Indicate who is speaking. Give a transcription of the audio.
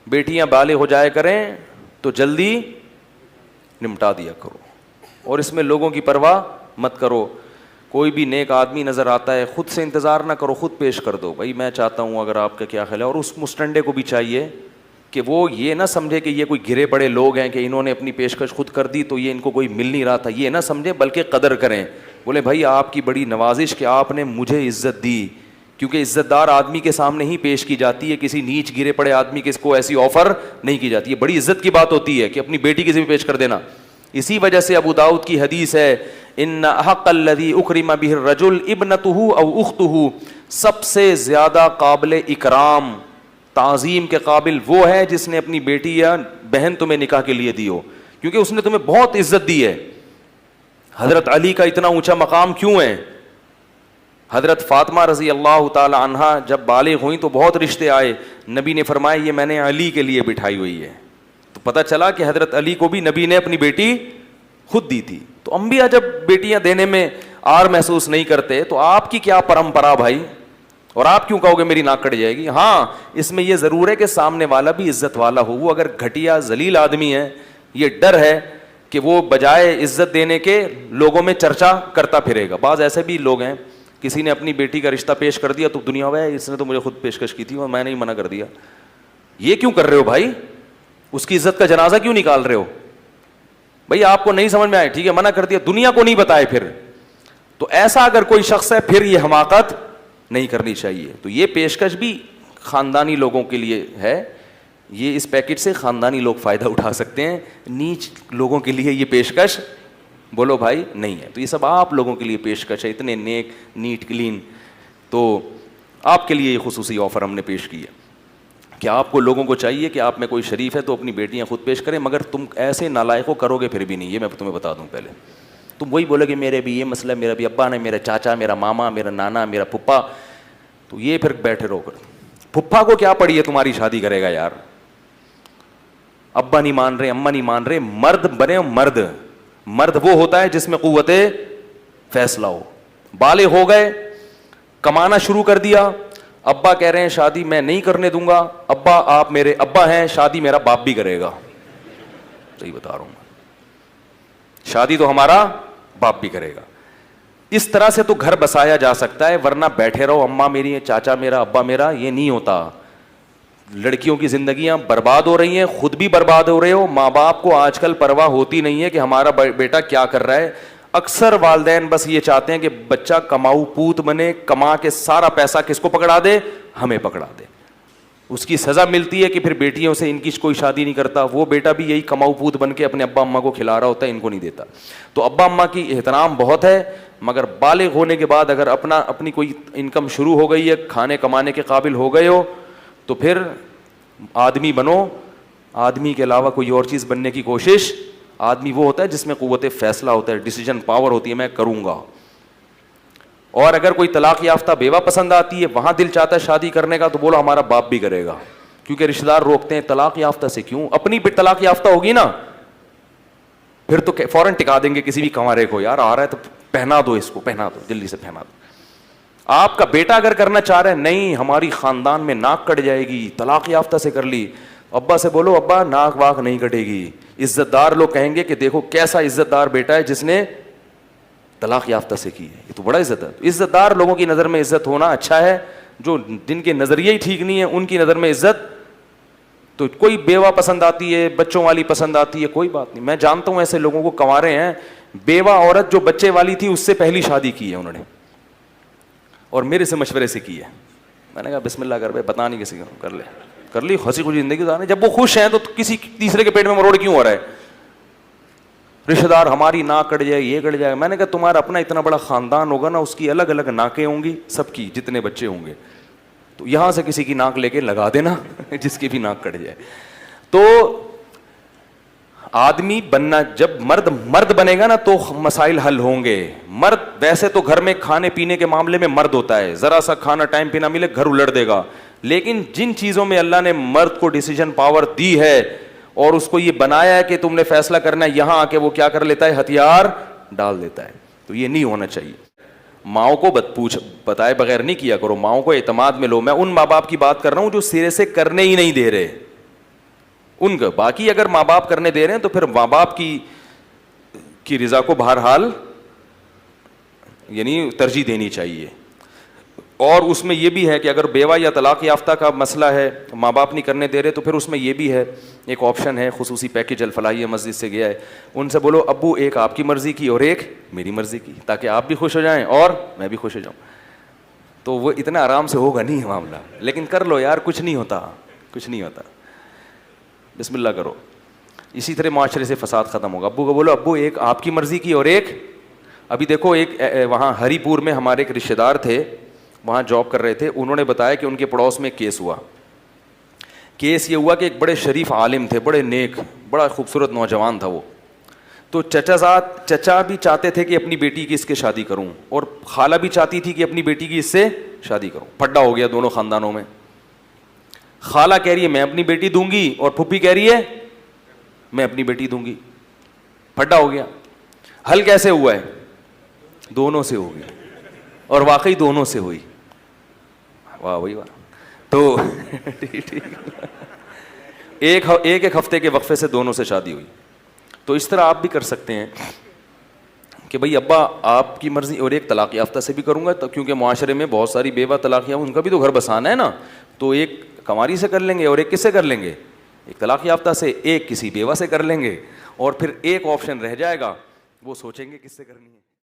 Speaker 1: بیٹیاں بالغ ہو جائے کریں تو جلدی نمٹا دیا کرو, اور اس میں لوگوں کی پرواہ مت کرو. کوئی بھی نیک آدمی نظر آتا ہے, خود سے انتظار نہ کرو, خود پیش کر دو, بھائی میں چاہتا ہوں, اگر آپ کا کیا خیال ہے. اور اس مسٹنڈے کو بھی چاہیے کہ وہ یہ نہ سمجھے کہ یہ کوئی گرے پڑے لوگ ہیں کہ انہوں نے اپنی پیشکش خود کر دی تو یہ ان کو کوئی مل نہیں رہا تھا, یہ نہ سمجھے, بلکہ قدر کریں. بولے بھائی آپ کی بڑی نوازش کہ آپ نے مجھے عزت دی, کیونکہ عزت دار آدمی کے سامنے ہی پیش کی جاتی ہے, کسی نیچ گرے پڑے آدمی کے اس کو ایسی آفر نہیں کی جاتی ہے. بڑی عزت کی بات ہوتی ہے کہ اپنی بیٹی کسی بھی پیش کر دینا. اسی وجہ سے ابو داؤد کی حدیث ہے, ان احق الذی اکرم بہ الرجل ابنتہ او اختہ, سب سے زیادہ قابل اکرام تعظیم کے قابل وہ ہے جس نے اپنی بیٹی یا بہن تمہیں نکاح کے لیے دی ہو, کیونکہ اس نے تمہیں بہت عزت دی ہے. حضرت علی کا اتنا اونچا مقام کیوں ہے؟ حضرت فاطمہ رضی اللہ تعالی عنہا جب بالغ ہوئیں تو بہت رشتے آئے, نبی نے فرمایا یہ میں نے علی کے لیے بٹھائی ہوئی ہے. تو پتہ چلا کہ حضرت علی کو بھی نبی نے اپنی بیٹی خود دی تھی. تو انبیاء جب بیٹیاں دینے میں آر محسوس نہیں کرتے تو آپ کی کیا پرمپرا بھائی, اور آپ کیوں کہو گے میری ناک کٹ جائے گی؟ ہاں اس میں یہ ضرور ہے کہ سامنے والا بھی عزت والا ہو. وہ اگر گھٹیا ذلیل آدمی ہے, یہ ڈر ہے کہ وہ بجائے عزت دینے کے لوگوں میں چرچا کرتا پھرے گا. بعض ایسے بھی لوگ ہیں, کسی نے اپنی بیٹی کا رشتہ پیش کر دیا تو دنیا میں اس نے تو مجھے خود پیشکش کی تھی اور میں نے ہی منع کر دیا. یہ کیوں کر رہے ہو بھائی؟ اس کی عزت کا جنازہ کیوں نکال رہے ہو؟ بھائی آپ کو نہیں سمجھ میں آئے, ٹھیک ہے منع کر دیا, دنیا کو نہیں بتائے پھر. تو ایسا اگر کوئی شخص ہے پھر یہ حماقت نہیں کرنی چاہیے. تو یہ پیشکش بھی خاندانی لوگوں کے لیے ہے, یہ اس پیکٹ سے خاندانی لوگ فائدہ اٹھا سکتے ہیں, نیچ لوگوں کے لیے یہ پیشکش بولو بھائی نہیں ہے. تو یہ سب آپ لوگوں کے لیے پیشکش ہے, اتنے نیک نیٹ کلین. تو آپ کے لیے یہ خصوصی آفر ہم نے پیش کی ہے کہ آپ کو لوگوں کو چاہیے کہ آپ میں کوئی شریف ہے تو اپنی بیٹیاں خود پیش کریں, مگر تم ایسے نالائق کو کرو گے پھر بھی نہیں, یہ میں تمہیں بتا دوں پہلے. تم وہی بولے کہ میرے بھی یہ مسئلہ, میرا بھی ابا نے, میرا چاچا, میرا ماما, میرا نانا, میرا پھپھا, تو یہ پھر بیٹھے رہو کر. پھپھا کو کیا پڑی ہے تمہاری شادی کرے گا یار؟ ابا نہیں مان رہے, اماں نہیں مان رہے, مرد بنے مرد. مرد وہ ہوتا ہے جس میں قوت فیصلہ ہو. بالغ ہو گئے, کمانا شروع کر دیا, ابا کہہ رہے ہیں شادی میں نہیں کرنے دوں گا, ابا آپ میرے ابا ہیں, شادی میرا باپ بھی کرے گا. صحیح بتا رہا ہوں میں, شادی تو ہمارا باپ بھی کرے گا. اس طرح سے تو گھر بسایا جا سکتا ہے, ورنہ بیٹھے رہو اماں میری, چاچا میرا, ابا میرا, یہ نہیں ہوتا. لڑکیوں کی زندگیاں برباد ہو رہی ہیں, خود بھی برباد ہو رہے ہو. ماں باپ کو آج کل پرواہ ہوتی نہیں ہے کہ ہمارا بیٹا کیا کر رہا ہے. اکثر والدین بس یہ چاہتے ہیں کہ بچہ کماؤ پوت بنے, کما کے سارا پیسہ کس کو پکڑا دے, ہمیں پکڑا دے. اس کی سزا ملتی ہے کہ پھر بیٹیوں سے ان کی کوئی شادی نہیں کرتا. وہ بیٹا بھی یہی کماؤ پوت بن کے اپنے ابا اماں کو کھلا رہا ہوتا ہے, ان کو نہیں دیتا. تو ابا اماں کی احترام بہت ہے, مگر بالغ ہونے کے بعد اگر اپنی کوئی انکم شروع ہو گئی ہے, کھانے کمانے کے قابل ہو گئے ہو, تو پھر آدمی بنو. آدمی کے علاوہ کوئی اور چیز بننے کی کوشش, آدمی وہ ہوتا ہے جس میں قوت فیصلہ ہوتا ہے, ڈیسیجن پاور ہوتی ہے, میں کروں گا. اور اگر کوئی طلاق یافتہ بیوہ پسند آتی ہے, وہاں دل چاہتا ہے شادی کرنے کا, تو بولو ہمارا باپ بھی کرے گا, کیونکہ رشتہ دار روکتے ہیں. طلاق یافتہ سے کیوں, اپنی بھی طلاق یافتہ ہوگی نا پھر تو فوراً ٹکا دیں گے کسی بھی کنوارے کو, یار آ رہا ہے تو پہنا دو اس کو, پہنا دو, جلدی سے پہنا دو. آپ کا بیٹا اگر کرنا چاہ رہے ہیں, نہیں ہماری خاندان میں ناک کٹ جائے گی, طلاق یافتہ سے کر لی, ابا سے بولو ابا ناک واک نہیں کٹے گی. عزت دار لوگ کہیں گے کہ دیکھو کیسا عزت دار بیٹا ہے جس نے طلاق یافتہ سے کی ہے, یہ تو بڑا عزت ہے. عزت دار لوگوں کی نظر میں عزت ہونا اچھا ہے, جو جن کے نظریے ہی ٹھیک نہیں ہے ان کی نظر میں عزت. تو کوئی بیوہ پسند آتی ہے, بچوں والی پسند آتی ہے, کوئی بات نہیں. میں جانتا ہوں ایسے لوگوں کو, کنوارے ہیں, بیوہ عورت جو بچے والی تھی اس سے پہلی شادی کی ہے انہوں نے, اور میرے سے مشورے سے کی ہے. میں نے کہا بسم اللہ کر بھائی, بتا نہیں کسی کو, کر لی ہنسی خوشی زندگی گزارنے. جب وہ خوش ہیں تو کسی تیسرے کے پیٹ میں مروڑ کیوں ہو رہا ہے؟ رشتہ دار ہماری ناک کٹ جائے, یہ کٹ جائے. میں نے کہا تمہارا اپنا اتنا بڑا خاندان ہوگا نا, اس کی الگ الگ ناکیں ہوں گی سب کی, جتنے بچے ہوں گے, تو یہاں سے کسی کی ناک لے کے لگا دینا جس کی بھی ناک کٹ جائے. تو آدمی بننا, جب مرد بنے گا نا تو مسائل حل ہوں گے. مرد ویسے تو گھر میں کھانے پینے کے معاملے میں مرد ہوتا ہے, ذرا سا کھانا ٹائم پہ نہ ملے گھر الٹ دے گا. لیکن جن چیزوں میں اللہ نے مرد کو ڈیسیجن پاور دی ہے اور اس کو یہ بنایا ہے کہ تم نے فیصلہ کرنا ہے, یہاں آ کے وہ کیا کر لیتا ہے, ہتھیار ڈال دیتا ہے. تو یہ نہیں ہونا چاہیے. ماؤں کو بتائے بغیر نہیں کیا کرو, ماؤں کو اعتماد میں لو. میں ان ماں باپ کی بات کر رہا ہوں جو سرے سے کرنے ہی نہیں دے رہے. ان کا. باقی اگر ماں باپ کرنے دے رہے ہیں تو پھر ماں باپ کی رضا کو بہرحال یعنی ترجیح دینی چاہیے. اور اس میں یہ بھی ہے کہ اگر بیوہ یا طلاق یافتہ کا مسئلہ ہے, ماں باپ نہیں کرنے دے رہے, تو پھر اس میں یہ بھی ہے, ایک آپشن ہے, خصوصی پیکج الفلاحیہ مسجد سے گیا ہے, ان سے بولو ابو ایک آپ کی مرضی کی اور ایک میری مرضی کی, تاکہ آپ بھی خوش ہو جائیں اور میں بھی خوش ہو جاؤں. تو وہ اتنا آرام سے ہوگا نہیں معاملہ, لیکن کر لو یار, کچھ نہیں ہوتا, کچھ نہیں ہوتا, بسم اللہ کرو. اسی طرح معاشرے سے فساد ختم ہوگا. ابو کو بولو ابو ایک آپ کی مرضی کی اور ایک. ابھی دیکھو ایک وہاں ہری پور میں ہمارے ایک رشتہ دار تھے, وہاں جاب کر رہے تھے, انہوں نے بتایا کہ ان کے پڑوس میں کیس ہوا. کیس یہ ہوا کہ ایک بڑے شریف عالم تھے, بڑے نیک, بڑا خوبصورت نوجوان تھا وہ. تو چچا بھی چاہتے تھے کہ اپنی بیٹی کی اس کے شادی کروں, اور خالہ بھی چاہتی تھی کہ اپنی بیٹی کی اس سے شادی کروں. پھڈا ہو گیا دونوں خاندانوں میں. خالہ کہہ رہی ہے میں اپنی بیٹی دوں گی, اور پھپھی کہہ رہی ہے میں اپنی بیٹی دوں گی. پھڈا ہو گیا. حل کیسے ہوا ہے؟ دونوں سے ہو گیا, اور واقعی دونوں سے ہوئی. واہ بھائی واہ. تو ایک ہفتے کے وقفے سے دونوں سے شادی ہوئی. تو اس طرح آپ بھی کر سکتے ہیں کہ بھائی ابا آپ کی مرضی, اور ایک طلاق یافتہ سے بھی کروں گا, تو کیونکہ معاشرے میں بہت ساری بیوہ طلاق یافتہ, ان کا بھی تو گھر بسانا ہے نا. تو ایک کنواری سے کر لیں گے, اور ایک کس سے کر لیں گے؟ ایک طلاق یافتہ سے, ایک کسی بیوہ سے کر لیں گے, اور پھر ایک آپشن رہ جائے گا, وہ سوچیں گے کس سے کرنی ہے.